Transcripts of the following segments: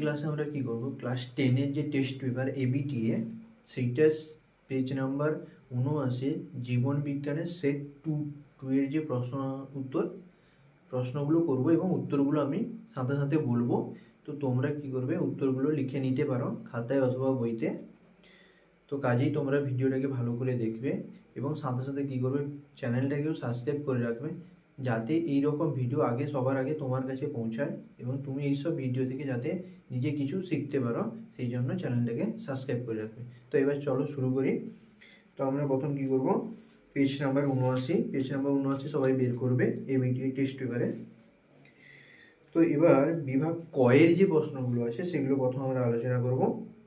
ক্লাসে আমরা কি করব, ক্লাস 10-এর যে টেস্ট পেপার এবিটিএ সেইটা পেজ নাম্বার 79 জীবন বিজ্ঞানের সেট 2 এর যে প্রশ্নগুলো করব এবং উত্তরগুলো আমি সাথে সাথে বলবো। তো তোমরা কি করবে, উত্তরগুলো লিখে নিতে পারো খাতায় অথবা বইতে। তো কাজেই তোমরা ভিডিওটাকে ভালো করে দেখবে এবং সাথে সাথে কি করবে, চ্যানেলটাকেও সাবস্ক্রাইব করে রাখবে, যাতে এই রকম ভিডিও সবার আগে তোমার কাছে পৌঁছায় এবং তুমি এইসব ভিডিও থেকে যাতে নিজে কিছু শিখতে পারো, সেই জন্য চ্যানেলটাকে সাবস্ক্রাইব করে রাখবে। তো এবার চলো শুরু করি। তো আমরা প্রথম কি করব, পেজ নাম্বার 79 সবাই বের করবে এবিটিএ টেস্ট পেপারে। তো এবার বিভাগ কয়ের যে প্রশ্নগুলো আছে সেগুলো প্রথম আমরা আলোচনা করব।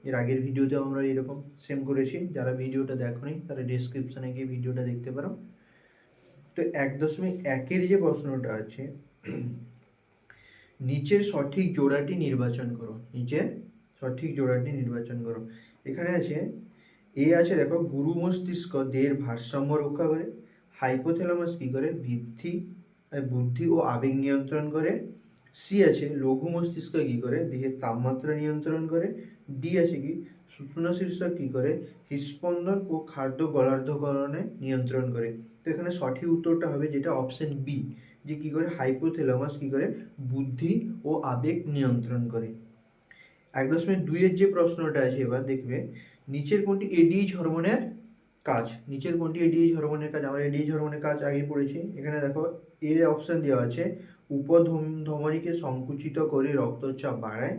এর আগের ভিডিওতে আমরা এরকম সেম করেছি, যারা ভিডিওটা দেখোনি তারা ডেসক্রিপশনে গিয়ে ভিডিওটা দেখতে পারো। তো 1.1-এর যে প্রশ্নটা আছে, নিচের সঠিক জোড়াটি নির্বাচন করো। এখানে আছে এ আছে, দেখো, গুরু মস্তিষ্ক দেহের ভারসাম্য রক্ষা করে। হাইপোথ্যালামাস কি করে, বুদ্ধি ও আবেগ নিয়ন্ত্রণ করে। সি আছে লঘু মস্তিষ্ক কি করে, দেহের তাপমাত্রা নিয়ন্ত্রণ করে। ডি আছে কি সুষুম্না শীর্ষক কি করে, হৃৎস্পন্দন ও খাদ্য গলার্ধকরণে নিয়ন্ত্রণ করে। তো এখানে সঠিক উত্তরটা হবে যেটা অপশন বি, যে কি করে হাইপোথ্যালামাস কি করে বুদ্ধি ও আবেগ নিয়ন্ত্রণ করে। 1.2-এর যে প্রশ্নটা আছে এবার দেখবে, নিচের কোনটি এডিএইচ হরমোনের কাজ। আমরা এডিএইচ হরমোনের কাজ আগেই পড়েছি। এখানে দেখো এ অপশন দেওয়া আছে উপধমনীকে সংকুচিত করে রক্তচাপ বাড়ায়।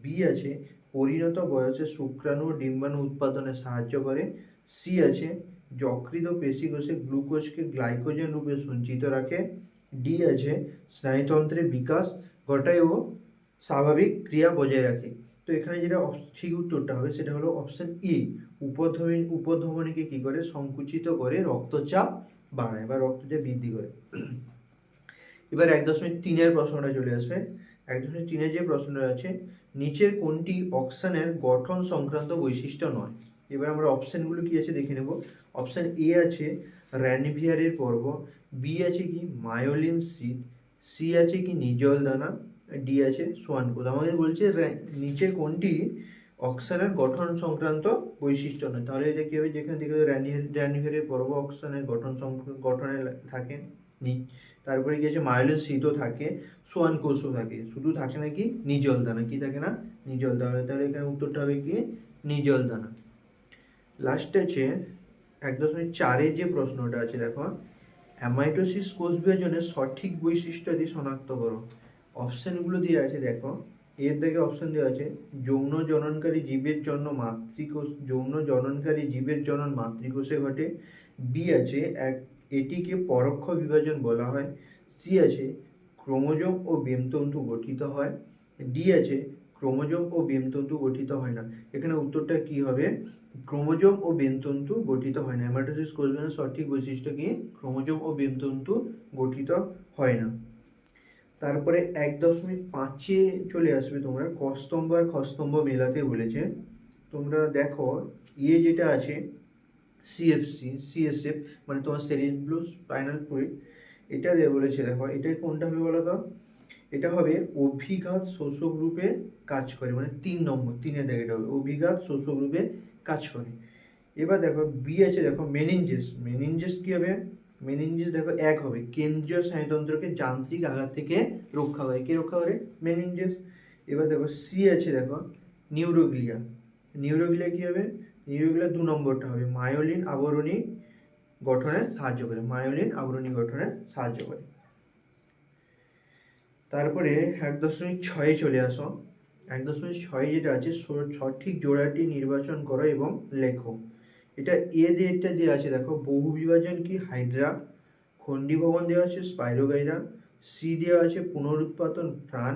বি আছে পরিণত বয়সে শুক্রাণু ও ডিম্বাণু উৎপাদনে সাহায্য করে। সি আছে যকৃৎ ও পেশিকোষে গ্লুকোজকে গ্লাইকোজেন রূপে সঞ্চিত রাখে। ডি আছে স্নায়ুতন্ত্রের বিকাশ ঘটায় ও স্বাভাবিক ক্রিয়া বজায় রাখে। তো এখানে যেটা ঠিক উত্তরটা হবে সেটা হলো অপশন ই, উপধমনীকে কি করে সংকুচিত করে রক্তচাপ বাড়ায় বা রক্তচাপ বৃদ্ধি করে। এবার 1.3-এর প্রশ্নটা চলে আসবে। 1.3-এর যে প্রশ্নটা আছে, নিচের কোনটি অক্সানের গঠন সংক্রান্ত বৈশিষ্ট্য নয়। এবার আমরা অপশানগুলো কি আছে দেখে নেব। অপশান এ আছে র্যানভিয়ারের পর্ব, বি আছে কি মায়োলিন শীট, সি আছে কি নিজল দানা, ডি আছে সোয়ান কোষ। আমাদের বলছে নিচের কোনটি অক্সানের গঠন সংক্রান্ত বৈশিষ্ট্য নয়, তাহলে এটা কি হবে, যেখানে দেখবে র্যানভিয়ারের পর্ব অক্সানের গঠনে থাকে। তারপরে কি আছে মায়োলিন শীটও থাকে, সোয়ান কোষও থাকে, শুধু থাকে না কি নিজল দানা, কি থাকে না নিজল দানা। তাহলে এখানে উত্তরটা হবে কি নিজল দানা। লাস্ট আছে 1.4-এর যে প্রশ্নটা আছে, দেখো, অ্যামাইটোসিস কোষ বিভাজনের সঠিক বৈশিষ্ট্যাদি শনাক্ত করো। অপশানগুলো দিয়ে আছে, দেখো, এর দিকে অপশান দেওয়া আছে যৌন জননকারী জীবের জনন মাতৃকোষে ঘটে। বি আছে এটিকে পরোক্ষ বিভাজন বলা হয়। সি আছে ক্রোমোজোম ও বেমতন্তু গঠিত হয়। ডি আছে ক্রোমোজোম ও বেমতন্তু গঠিত হয় না। এখানে উত্তরটা কি হবে, ক্রোমোজোম ও বেমতন্তু গঠিত হয় না। অ্যামাইটোসিস কোষ বিভাজনের সঠিক বৈশিষ্ট্য কি, ক্রোমোজোম ও বেমতন্তু গঠিত হয় না। তারপরে 1.5-এ চলে আসবে, তোমরা কস্তম্ভ আর খস্তম্ভ মেলাতে বলেছে। তোমরা দেখো যেটা আছে সিএসএফ মানে তোমার সেরিব্রো স্পাইনাল ফ্লুইড, এটা দিয়ে বলেছে। দেখো এটা কোনটা হবে বলো তো, এটা হবে অভিঘাত শোষক রূপে কাজ করে, মানে 3 দেখে এটা হবে অভিঘাত শোষক রূপে কাজ করে। এবার দেখো বি আছে, দেখো মেনিনজেস কি হবে, মেনিনজেস দেখো হবে কেন্দ্রীয় স্নায়ুতন্ত্রকে যান্ত্রিক আঘাত থেকে রক্ষা করে। কে রক্ষা করে, মেনিনজেস। এবার দেখো সি আছে, দেখো নিউরোগ্লিয়া কি হবে, নিউরোগ্লিয়া 2 নম্বরটা হবে মায়োলিন আবরণী গঠনে সাহায্য করে। তারপরে 1.6-এ চলে আসো। 1.6 যেটা আছে, সঠিক জোড়াটি নির্বাচন করো এবং লেখো। এটা এটা দেওয়া আছে, দেখো, বহু বিভাজন কি হাইড্রা, খণ্ডীভবন দেওয়া আছে স্পাইরোগাইরা, সি দেওয়া আছে পুনরুৎপাদন প্রাণ,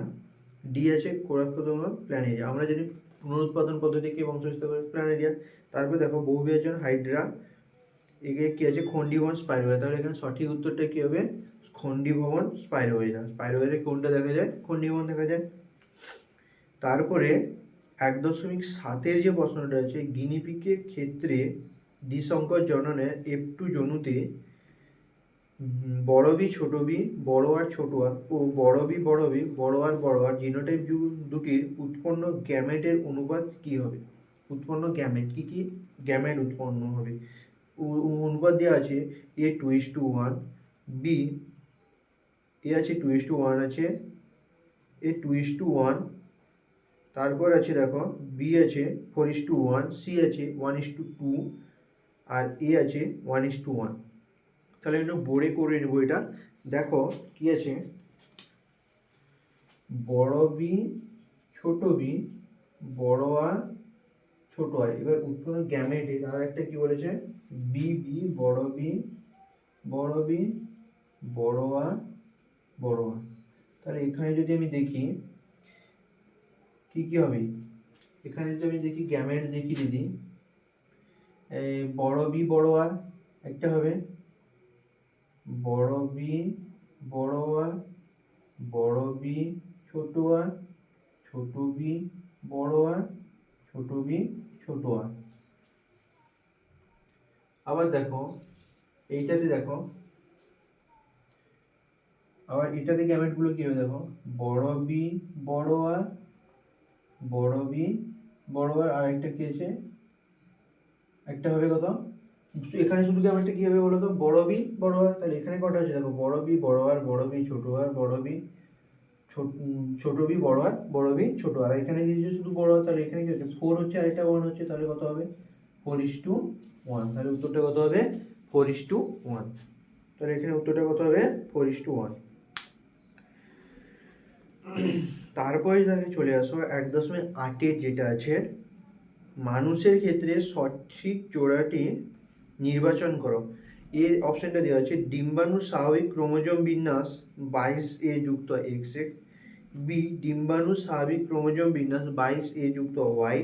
ডি আছে কোরাকোদমা প্ল্যানেরিয়া। আমরা জানি পুনরুৎপাদন পদ্ধতিকে বংশবিস্তার করে প্ল্যানেরিয়া। তারপরে দেখো বহু বিভাজন হাইড্রা, একে কি আছে খণ্ডীভবন স্পাইরোগাইরা। তাহলে এখানে সঠিক উত্তরটা কি হবে, খণ্ডীভবন স্পাইরোগাইরা। কোনটা দেখা যায়, খণ্ডীভবন দেখা যায়। তারপরে 1.7-এর যে প্রশ্নটা আছে, গিনিপিগের ক্ষেত্রে দ্বিসংকর জননের F2 জনুতে বড় বি ছোট বি, বড় আর ছোট আর ও বড় বি বড় আর জিনোটাইপ দুটির উৎপন্ন গ্যামেটের অনুপাত কি হবে? উৎপন্ন গ্যামেট কি গ্যামেট উৎপন্ন হবে? অনুপাত দেওয়া আছে A2:1, বি এ আছে 2:1 আছে, A2:1, তারপর আছে দেখো বি আছে 4:1, সি আছে 1:2 আর এ আছে 1:1। তাহলে একটু বোর্ডে করে নেবো এটা। দেখো কি আছে, বড় বি ছোট বি বড় আর ছোট আর, এবার উৎপন্ন গ্যামেটে আর একটা কি বলেছে, বি বি বড় বি বড় বি বড় আর বড় আর। তাহলে এখানে যদি আমি দেখি কি কি হবে, এখানে যদি আমি দেখি গ্যামেট দেখি দিদি, বড় বি বড় আর একটা হবে, বড় বি বড় আর বড় বি ছোট আর ছোট বি বড় আর ছোট বি ছোট আর। আবার দেখো এইটাতে দেখো, আবার এটাতে গ্যামেট গুলো কি হবে দেখো, বড় বি বড় আর বড় বি বড় আর একটা কি আছে, একটা হবে কত, এখানে শুধু গ্যামেটটা কি হবে বলো তো, বড় বি বড় আর। তাহলে এখানে কটা আছে দেখো, বড় বি বড় আর বড় বি ছোট আর বড় বি ছোট বি বড় আর বড় বি ছোট আর। এখানে যদি শুধু বড় আর, তাহলে এখানে কি হচ্ছে, 4 হচ্ছে আর এটা 1 হচ্ছে, তাহলে কত হবে 4:1। তাহলে উত্তরটা কত হবে 4:1। তাহলে এখানে উত্তরটা কত হবে 4:1। তারপরে দেখে চলে আসো 1.8 যেটা আছে, মানুষের ক্ষেত্রে সঠিক জোড়াটি নির্বাচন করো। এ অপশনটা দেওয়া আছে, ডিম্বাণুর স্বাভাবিক ক্রোমোজোম বিন্যাস 22A যুক্ত XX, বি ডিম্বাণুর স্বাভাবিক ক্রোমোজোম বিন্যাস 22A যুক্ত Y,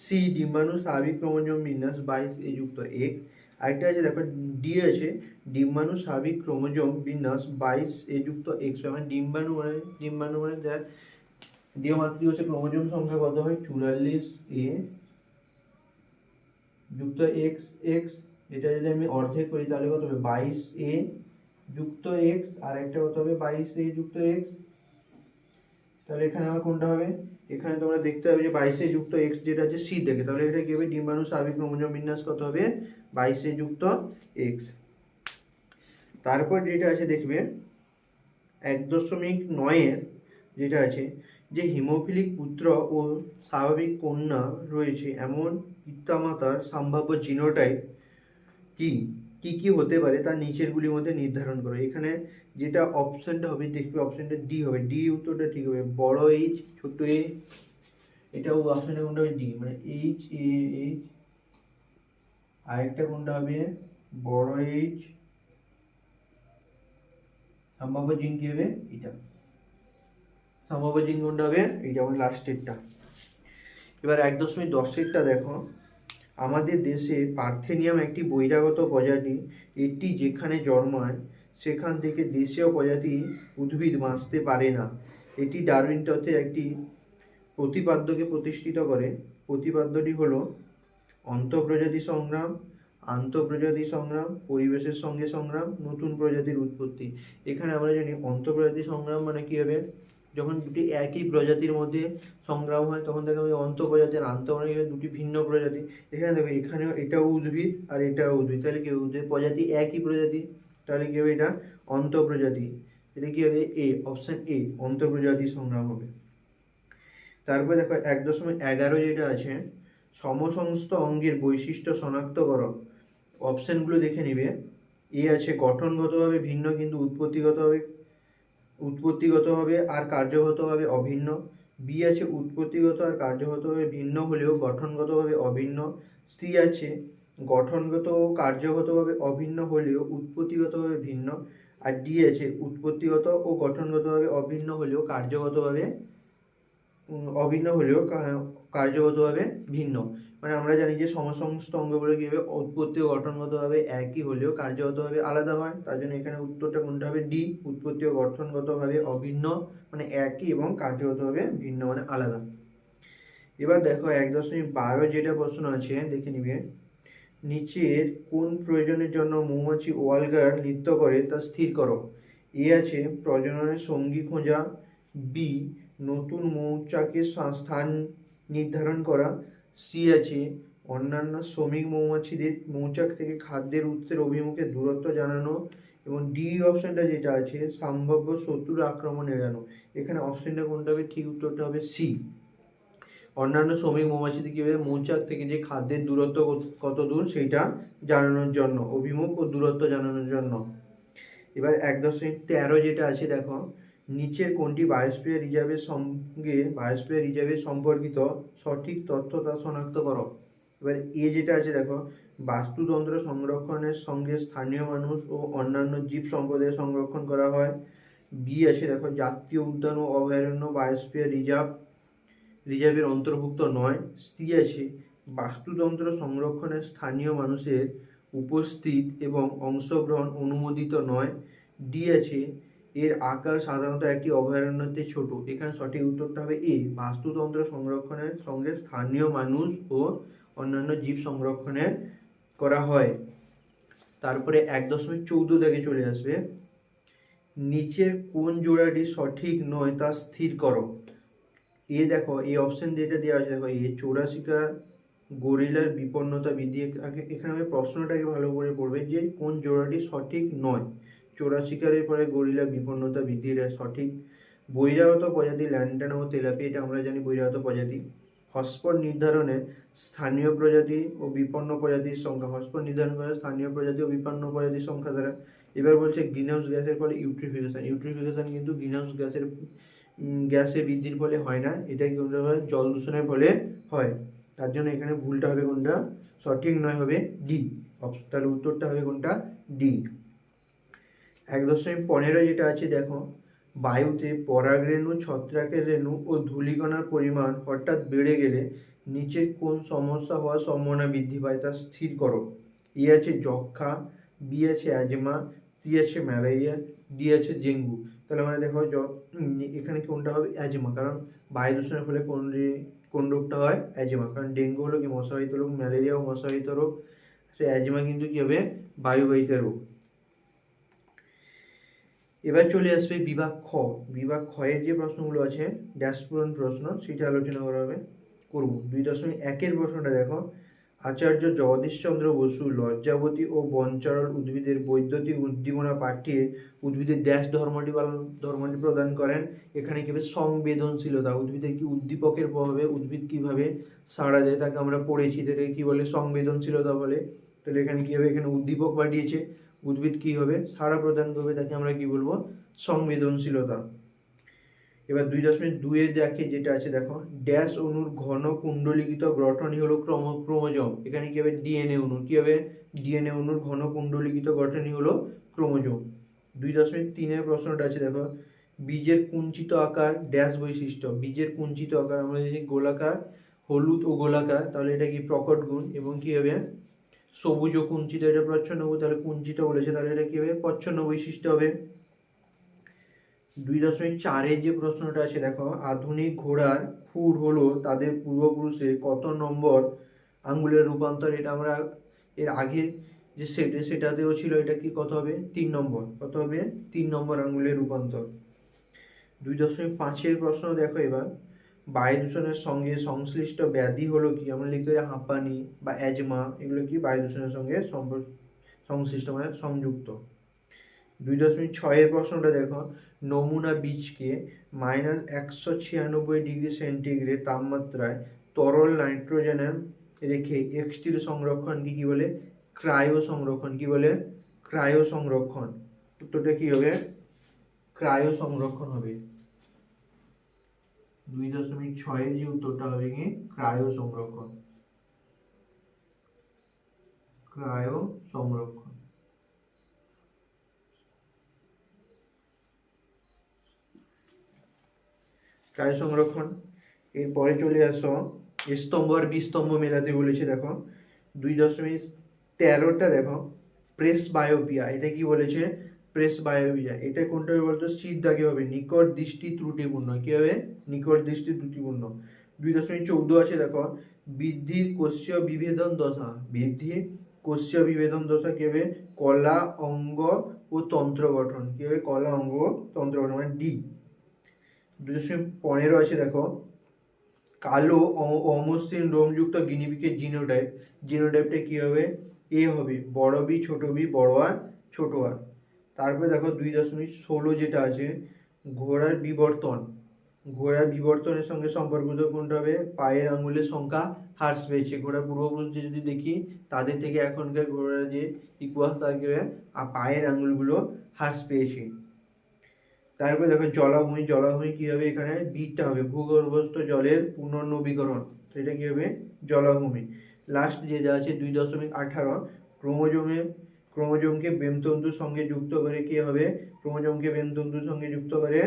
সি ডিম্বাণুর স্বাভাবিক ক্রোমোজোম বিন্যাস 22A যুক্ত X। আরেকটা আছে দেখো ডি আছে, ডিম্বাণুর স্বাভাবিক ক্রোমোজোম বিন্যাস 22A যুক্ত X। মানে ডিম্বাণু মানে যার দ্বিমাত্রিক হচ্ছে ক্রোমোজোম সংখ্যা কত হয় 44A যুক্ত এক্স এক্স। এটা যদি আমি অর্ধেক করি তাহলে কত হবে 22A যুক্ত এক্স, আর একটা কত হবে 22A যুক্ত এক্স। তাহলে এখানে আমার কোনটা হবে, এখানে তোমরা দেখতে হবে যে 22A যুক্ত এক্স যেটা আছে সি থেকে, তাহলে এটা কি হবে, ডিম্বাণু স্বাভাবিক ক্রোমোজোম বিন্যাস কত হবে 22A যুক্ত এক্স। তারপর যেটা আছে দেখবে 1.9 যেটা আছে, যে হিমোফিলিক পুত্র ও স্বাভাবিক কন্যা রয়েছে এমন পিতামাতার সম্ভাব্য জিনোটাইপ কি কি হতে পারে তার নিচেরগুলির মধ্যে নির্ধারণ করো। এখানে যেটা অপশনটা হবে দেখবে অপশনটা ডি হবে, ডি উত্তরটা ঠিক হবে, বড় এইচ ছোট এ। এটাও অপশনটা কোনটা হবে ডি, মানে এইচ এ এইচ। আরেকটা কোনটা হবে বড় এইচ, সম্ভাব্য জিন কি হবে এটা, সম্ভাব্য জিন কোনটা হবে এই যেমন লাস্টেরটা। এবার 1.10 দেখো, আমাদের দেশে পার্থেনিয়াম একটি বহিরাগত প্রজাতি, এটি যেখানে জন্মায় সেখান থেকে দেশীয় প্রজাতি উদ্ভিদ বাঁচতে পারে না। এটি ডারউইন তত্ত্বে একটি প্রতিপাদ্যকে প্রতিষ্ঠিত করে। প্রতিপাদ্যটি হলো অন্তঃপ্রজাতি সংগ্রাম, আন্তঃপ্রজাতি সংগ্রাম, পরিবেশের সঙ্গে সংগ্রাম, নতুন প্রজাতির উৎপত্তি। এখানে আমরা জানি অন্তঃপ্রজাতি সংগ্রাম মানে কি হবে, যখন দুটি একই প্রজাতির মধ্যে সংগ্রাম হয় তখন দেখো অন্তঃপ্রজাতি আর আন্তঃ মানে দুটি ভিন্ন প্রজাতি। এখানে দেখো এখানেও এটাও উদ্ভিদ আর এটাও উদ্ভিদ, তাহলে কি হবে প্রজাতি একই প্রজাতি, তাহলে কি হবে এটা অন্তঃপ্রজাতি। এটা কি হবে এ, অপশন এ অন্তঃপ্রজাতি সংগ্রাম হবে। তারপরে দেখো 1.11 যেটা আছে, সমসমস্ত অঙ্গের বৈশিষ্ট্য শনাক্ত করো। অপশনগুলো দেখে নিবে, এ আছে গঠনগতভাবে ভিন্ন কিন্তু উৎপত্তিগতভাবে আর কার্যগতভাবে অভিন্ন, বি আছে উৎপত্তিগত আর কার্যগতভাবে ভিন্ন হলেও গঠনগতভাবে অভিন্ন, সি আছে গঠনগত ও কার্যগতভাবে অভিন্ন হলেও উৎপত্তিগতভাবে ভিন্ন, আর ডি আছে উৎপত্তিগত ও গঠনগতভাবে অভিন্ন হলেও কার্যগতভাবে ভিন্ন। মানে আমরা জানি যে সমস্ত অঙ্গগুলো কী হবে উৎপত্তি ও গঠনগতভাবে একই হলেও কার্যগতভাবে আলাদা হয়, তার জন্য এখানে উত্তরটা কোনটা হবে ডি, উৎপত্তি ও গঠনগতভাবে অভিন্ন মানে একই এবং কার্যগতভাবে ভিন্ন মানে আলাদা। এবার দেখো 1.12 যেটা প্রশ্ন আছে দেখে নিবে, নিচের কোন প্রয়োজনের জন্য মৌমাছি ওয়ালগার নৃত্য করে তা স্থির করো। এ আছে প্রজননের সঙ্গী খোঁজা, বি নতুন মৌচাকের স্থান নির্ধারণ করা, সি আছে অন্যান্য শ্রমিক মৌমাছিদের মৌচাক থেকে খাদ্যের উৎসের অভিমুখে দূরত্ব জানানো, এবং ডি অপশানটা যেটা আছে সম্ভাব্য শত্রুর আক্রমণ এড়ানো। এখানে অপশানটা কোনটা হবে? ঠিক উত্তরটা হবে সি, অন্যান্য শ্রমিক মৌমাছিদের কীভাবে মৌচাক থেকে যে খাদ্যের দূরত্ব কত দূর সেইটা জানানোর জন্য, অভিমুখ ও দূরত্ব জানানোর জন্য। এবার 1.13 যেটা আছে দেখো, নিচের কোনটি বায়োস্ফিয়ার রিজার্ভের সম্পর্কিত সঠিক তথ্য তা শনাক্ত করো। এবার এ যেটা আছে দেখো, বাস্তুতন্ত্র সংরক্ষণের সঙ্গে স্থানীয় মানুষ ও অন্যান্য জীব সম্পদের সংরক্ষণ করা হয়। বি আছে দেখো, জাতীয় উদ্যান ও অভয়ারণ্য বায়োস্ফিয়ার রিজার্ভের অন্তর্ভুক্ত নয়। সি আছে বাস্তুতন্ত্র সংরক্ষণে স্থানীয় মানুষের উপস্থিত এবং অংশগ্রহণ অনুমোদিত নয়। ডি আছে এর আকার সাধারণত একটি অভয়ারণ্যতে ছোট। এখানে সঠিক উত্তরটা হবে এ, বাস্তুতন্ত্র সংরক্ষণের সঙ্গে স্থানীয় মানুষ ও অন্যান্য জীব সংরক্ষণে করা হয়। তারপরে 1.14 থেকে চলে আসবে, নিচের কোন জোড়াটি সঠিক নয় তা স্থির করো। এ দেখো, এই অপশন যেটা দেওয়া আছে দেখো, এ চোরাশিকার গরিলার বিপন্নতা বৃদ্ধি। এখানে আমি প্রশ্নটাকে ভালো করে পড়বে যে কোন জোড়াটি সঠিক নয়। চোরাশিকারের পরে গরিলা বিপন্নতা বৃদ্ধির সঠিক। বহিরাগত প্রজাতি ল্যান্টানা ও তেলাপি, এটা আমরা জানি বহিরাগত প্রজাতি। হটস্পট নির্ধারণে স্থানীয় প্রজাতি ও বিপন্ন প্রজাতির সংখ্যা, হটস্পট নির্ধারণ করে স্থানীয় প্রজাতি ও বিপন্ন প্রজাতির সংখ্যা দ্বারা। এবার বলছে গ্রিনহাউস গ্যাসের ফলে ইউট্রিফিকেশন কিন্তু গ্রিনহাউস গ্যাসের বৃদ্ধির ফলে হয় না, এটা কি জল দূষণের ফলে হয়। তার জন্য এখানে ভুলটা হবে কোনটা? সঠিক নয় হবে ডি। তাহলে উত্তরটা হবে কোনটা? ডি। 1.15 যেটা আছে দেখো, বায়ুতে পরাগরেণু, ছত্রাকের রেণু ও ধূলিকণার পরিমাণ হঠাৎ বেড়ে গেলে নিচে কোন সমস্যা হওয়ার সম্ভাবনা বৃদ্ধি পায় তা স্থির করো। এ আছে যক্ষা, বি আছে অ্যাজমা, সি আছে ম্যালেরিয়া, ডি আছে ডেঙ্গু। তাহলে আমরা দেখো এখানে কোনটা হবে? অ্যাজমা, কারণ বায়ু দূষণের ফলে কোন রোগটা হয়? অ্যাজমা। কারণ ডেঙ্গু হলো কি মশাবাহিত রোগ, ম্যালেরিয়াও মশাবাহিত রোগ, তো অ্যাজমা কিন্তু কি হবে? বায়ুবাহিত রোগ। এবার চলে আসবে বিভাগ খ। বিভাগ খ এর যে প্রশ্নগুলো আছে ড্যাশ পূরণ প্রশ্ন, সেটা আলোচনা করা হবে করব। 2.1 প্রশ্নটা দেখো, আচার্য জগদীশচন্দ্র বসু লজ্জাবতী ও বনচারণ উদ্ভিদের বৈদ্যুতিক উদ্দীপনা পাঠিয়ে উদ্ভিদের ড্যাশ ধর্মটি প্রদান করেন। এখানে কি হবে? সংবেদনশীলতা, উদ্ভিদের কি উদ্দীপকের প্রভাবে উদ্ভিদ কিভাবে সাড়া দেয় তাকে আমরা পড়েছি, এটাকে কি বলে? সংবেদনশীলতা বলে। তাহলে এখানে কি হবে? এখানে উদ্দীপক পাঠিয়েছে, উদ্ভিদ কি হবে? সাড়া প্রদান করবে, তাকে আমরা কি বলবো? সংবেদনশীলতা। এবার 2.2 দেখে যেটা আছে দেখো, ড্যাশ অণুর ঘন কুণ্ডলিকিত গঠনই হলো ক্রোমোজোম। এখানে কি হবে? ডিএনএ অণু। কি হবে? ডিএনএ অণুর ঘন কুণ্ডলিকিত গঠনই হলো ক্রোমোজোম। 2.3 প্রশ্নটা আছে দেখো, বীজের কুঞ্চিত আকার ড্যাশ বৈশিষ্ট্য। বীজের কুঞ্চিত আকার, আমরা যদি গোলাকার, হলুদ ও গোলাকার, তাহলে এটা কি প্রকট গুণ। এবং কি হবে? সবুজ ও কুঞ্চিত, এটা প্রচ্ছন্ন গুণ, তাহলে কুঞ্চিত বলেছে, তাহলে এটা কি হবে? প্রচ্ছন্ন বৈশিষ্ট্য হবে। 2.4 যে প্রশ্নটা আছে দেখো, আধুনিক ঘোড়ার খুর হলো তাদের পূর্বপুরুষের কত নম্বর আঙ্গুলের রূপান্তর। এটা আমরা এর আগের যে সেটাতেও ছিল, এটা কি কত হবে? 3 নম্বর। কত হবে? 3 নম্বর আঙ্গুলের রূপান্তর। 2.5 প্রশ্ন দেখো, এবার বায়ু দূষণের সঙ্গে সংশ্লিষ্ট ব্যাধি হলো কি? আমরা লিখতে পারি হাঁপানি বা অ্যাজমা, এগুলো কি বায়ু দূষণের সঙ্গে সংশ্লিষ্ট মানে সংযুক্ত। 2.6 প্রশ্নটা দেখো, নমুনা বীজকে -196°C তাপমাত্রায় তরল নাইট্রোজেনে রেখে এক্সটির সংরক্ষণকে কি বলে? ক্রায়ো সংরক্ষণ। কি বলে? ক্রায়ো সংরক্ষণ। উত্তরটা কি হবে? ক্রায়ো সংরক্ষণ হবে। 2.6 যে উত্তরটা হবে কি? ক্রায়ো সংরক্ষণ। ক্রায়ো সংরক্ষণ। ক্রায়ো সংরক্ষণ। এরপরে চলে আসো, স্তম্ভ আর বিস্তম্ভ মেলাতে বলেছে দেখো। 2.13টা দেখো, প্রেস বায়োপিয়া। এটা কি বলেছে? প্রেস বায়োপিয়া। এটা কোনটা হবে বলতো? শীত দাগে হবে, নিকট দৃষ্টি ত্রুটিপূর্ণ। কি হবে? নিকট দৃষ্টি ত্রুটিপূর্ণ। 2.14 আছে দেখো, বৃদ্ধির কোষীয় বিভেদন দশা। বৃদ্ধি কোষীয় বিভেদন দশা কি হবে? কলা অঙ্গ ও তন্ত্র গঠন কি হবে? কলা অঙ্গ তন্ত্র গঠন মানে ডি। 2.15 আছে দেখো, কালো অমসৃণ লোমযুক্ত গিনিপিগের জিনোটাইপ। জিনোটাইপটা কি হবে? এ হবে, বড় বি ছোট বি বড় আর ছোট আর। তারপরে দেখো 2.16 যেটা আছে, ঘোড়ার বিবর্তন। ঘোড়ার বিবর্তনের সঙ্গে সম্পর্কিত কোনটা হবে? পায়ের আঙুলের সংখ্যা হ্রাস পেয়েছে। ঘোড়ার পূর্বপুরুষদের যদি দেখি, তাদের থেকে এখনকার ঘোড়ার যে ইতিহাস থাকে আর পায়ের আঙুলগুলো হ্রাস পেয়েছে। তারপরে দেখো জলাভূমি। জলাভূমি কি হবে? এখানে বিটা হবে, ভূগর্ভস্থ জলের পুনর্নবীকরণ, সেটা কি হবে? জলাভূমি। লাস্ট যেটা আছে 2.18, ক্রোমোজোমকে বেমতন্তুর সঙ্গে যুক্ত করে কি হবে? ক্রোমোজোমকে বেমতন্তুর সঙ্গে যুক্ত করে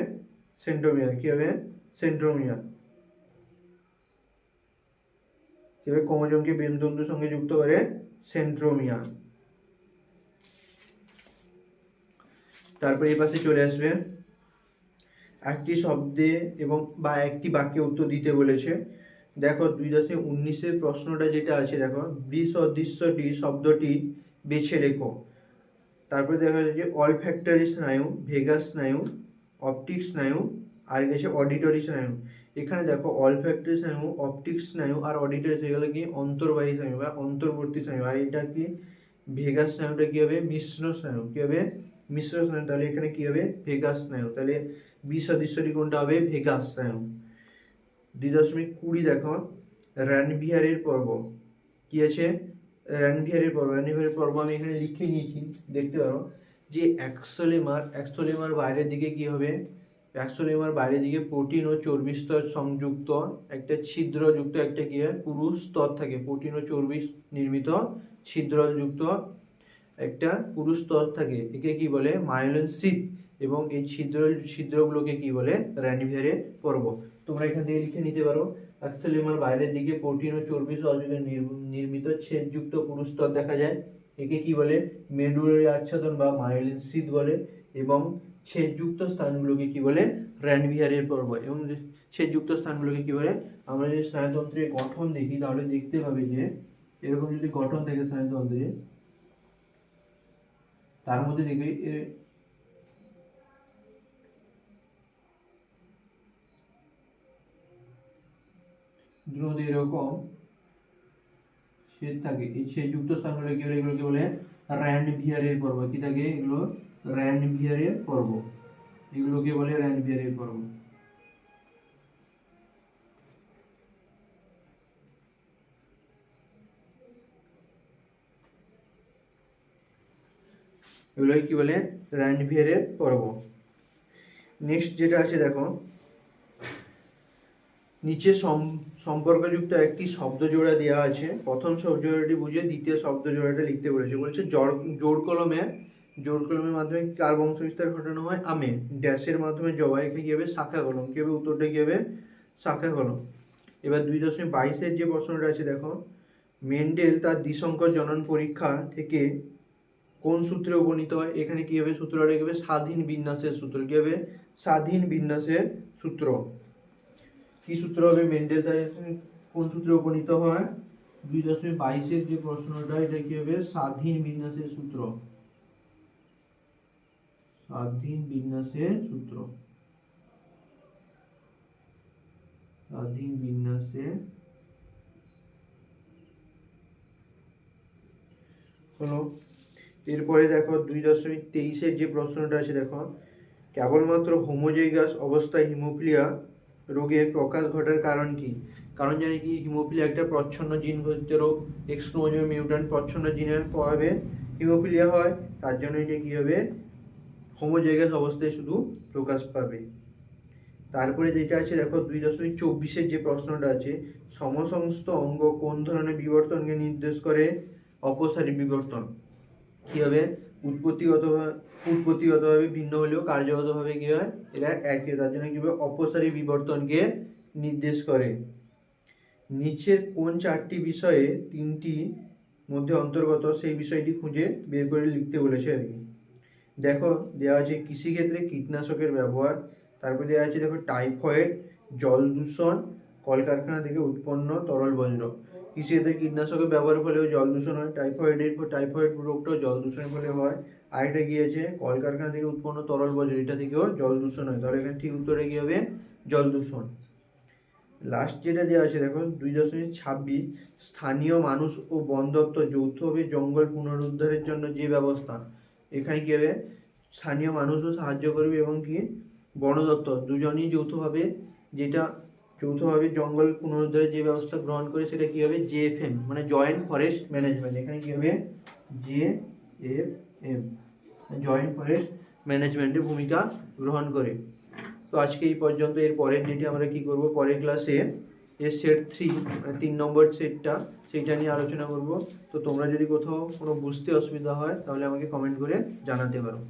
সেন্ট্রোমিয়ার কি হবে? সেন্ট্রোমিয়ার কি হবে? ক্রোমোজোমকে বেমতন্তুর সঙ্গে যুক্ত করে সেন্ট্রোমিয়ার। তারপরে এই পাশে চলে আসবে একটি শব্দে এবং বা একটি বাক্যে উত্তর দিতে বলেছে। দেখো 2.19 প্রশ্নটা যেটা আছে, দেখো বিসদৃশ্যটি শব্দটি বেছে লেখো। তারপরে দেখা যাচ্ছে যে অলফ্যাক্টরি স্নায়ু, ভেগাস স্নায়ু, অপটিক স্নায়ু আর গেছে অডিটরি স্নায়ু। এখানে দেখো অলফ্যাক্টরি স্নায়ু, অপটিক স্নায়ু আর অডিটরি স্নায়ু কি অন্তর্বাহী স্নায়ু বা অন্তর্বর্তী স্নায়ু। আর এটা কি ভেগাস স্নায়ুটা কি হবে? মিশ্র স্নায়ু কি হবে? মিশ্র স্নায়ু। তাহলে এখানে কি হবে? ভেগাস স্নায়ু। তাহলে বিসদৃশ্যটি কোনটা হবে? ভেগাস স্নায়ু। 2.20 দেখো, রানভিয়ারের পর্ব কি আছে? রানভিয়ারের পর্ব আমি এখানে লিখে নিয়েছি, দেখতে পারো যে এক্সোলেমার বাইরের দিকে কি হবে? এক্সোলেমার বাইরের দিকে প্রোটিন ও চর্বি স্তর সংযুক্ত একটা ছিদ্রযুক্ত একটা কি হয়? পুরু স্তর থাকে। প্রোটিন ও চর্বি নির্মিত ছিদ্রযুক্ত একটা পুরু স্তর থাকে, একে কি বলে? মায়োলিন শীথ। এবং এই ছিদ্রগুলোকে কি বলে? রানভিয়ারের পর্ব। তোমরা এখান থেকে লিখে নিতে পারো, এক্সোলেমার বাইরের দিকে প্রোটিন ও চর্বি সহযোগে নির্মিত ছেদযুক্ত পুরু স্তর দেখা যায়, একে কি বলে? মেডুলারি আচ্ছাদন বা মায়োলিন শীথ বলে। এবং ছেদযুক্ত স্থানগুলোকে কি বলে? রানভিয়ারের পর্ব। এবং ছেদযুক্ত স্থানগুলোকে কি বলে? আমরা যদি স্নায়ুতন্ত্রের গঠন দেখি তাহলে দেখতে পাবে যে এরকম যদি গঠন থাকে স্নায়ুতন্ত্রে, তার মধ্যে দেখবে এরকম ছেদ থাকে। এই ছেদযুক্ত স্থানগুলো কি বলে? এগুলোকে বলে রানভিয়ারের পর্ব। কি থাকে এগুলো? রানভিয়ারের পর্ব। এগুলোকে বলে রানভিয়ারের পর্ব। এগুলোকে কি বলে? রানভিয়ারের পর্ব। নেক্সট যেটা আছে দেখো, নিচে সম্পর্কযুক্ত একটি শব্দ জোড়া দেওয়া আছে। প্রথম শব্দ জোড়াটি বুঝে দ্বিতীয় শব্দ জোড়াটা লিখতে বলেছে। বলছে জোড় কলমের মাধ্যমে কার বংশবিস্তার ঘটানো হয়? আমে। ড্যাশের মাধ্যমে জবা। এখানে কি হবে? শাখা কলম। কি হবে? উত্তরটা কি হবে? শাখা কলম। এবার 2.22 যে প্রশ্নটা আছে দেখো, মেন্ডেল তার দ্বিসংকর জনন পরীক্ষা থেকে কোন সূত্রে উপনীত হয়? এখানে কি হবে? সূত্রটা কি হবে? স্বাধীন বিন্যাসের সূত্র। কি হবে? স্বাধীন বিন্যাসের সূত্র। কি সূত্র হবে? মেন্ডেল তার কোন সূত্রে উপনীত হয়? 2.22 যে প্রশ্নটা, এটা কি হবে? স্বাধীন বিন্যাসের সূত্র। স্বাধীন বিন্যাসের সূত্র। স্বাধীন বিন্যাসের হলো। এরপরে দেখো 2.23 যে প্রশ্নটা আছে দেখো, কেবলমাত্র হোমোজাইগাস অবস্থায় হিমোফিলিয়া রোগের প্রকাশ ঘটার কারণ কি? কারণ জানি কি, হিমোফিলিয়া একটা প্রচ্ছন্ন জিন ঘটিত রোগ। এক্স ক্রোমোজোমে মিউট্যান্ট প্রচ্ছন্ন জিনের প্রভাবে হিমোফিলিয়া হয়। তার জন্য এটা কি হবে? হোমোজাইগাস অবস্থায় শুধু প্রকাশ পাবে। তারপরে যেটা আছে দেখো 2.24 যে প্রশ্নটা আছে, সমসমস্ত অঙ্গ কোন ধরনের বিবর্তনকে নির্দেশ করে? অপসারী বিবর্তন। কি হবে? উৎপত্তিগতভাবে ভিন্ন হলেও কার্যগতভাবে কি হয়? এরা একই। তার জন্য কি হবে? অপসারী বিবর্তনকে নির্দেশ করে। নিচের কোন চারটি বিষয়ে তিনটি মধ্যে অন্তর্গত সেই বিষয়টি খুঁজে বের করে লিখতে বলেছে আর কি। দেখো দেওয়া আছে কৃষিক্ষেত্রে কীটনাশকের ব্যবহার। তারপরে দেওয়া আছে দেখো টাইফয়েড, জল দূষণ, কলকারখানা থেকে উৎপন্ন তরল বর্জ্য। কৃষিতে কীটনাশকের ব্যবহারের ফলেও জল দূষণ হয়, টাইফয়েড রোগটাও জল দূষণের ফলে হয়। আরেকটা কি আছে, কলকারখানা থেকে উৎপন্ন তরল বর্জ্য, এটা থেকেও জল দূষণ হয়। তাহলে এখানে ঠিক উত্তরে কি হবে, জল দূষণ। লাস্ট যেটা দেওয়া আছে দেখো 2.26, স্থানীয় মানুষ ও বন দপ্তর যৌথভাবে জঙ্গল পুনরুদ্ধারের জন্য যে ব্যবস্থা, এখানে কি হবে, স্থানীয় মানুষও সাহায্য করবে এবং কি বন দপ্তর দুজনই যৌথভাবে জঙ্গল পুনরুদ্ধারের যে ব্যবস্থা গ্রহণ করে সেটা কি হবে, JFM, মানে জয়েন্ট ফরেস্ট ম্যানেজমেন্ট। এখানে কি হবে, JFM, জয়েন্ট ফরেস্ট ম্যানেজমেন্টের ভূমিকা গ্রহণ করে। তো আজকে এই পর্যন্ত। এর পরের ডেটে আমরা কি করব, পরের ক্লাসে এর সেট 3, মানে 3 নম্বর সেটটা, সেইটা নিয়ে আলোচনা করব। তো তোমরা যদি কোথাও কোনো বুঝতে অসুবিধা হয় তাহলে আমাকে কমেন্ট করে জানাতে পারো।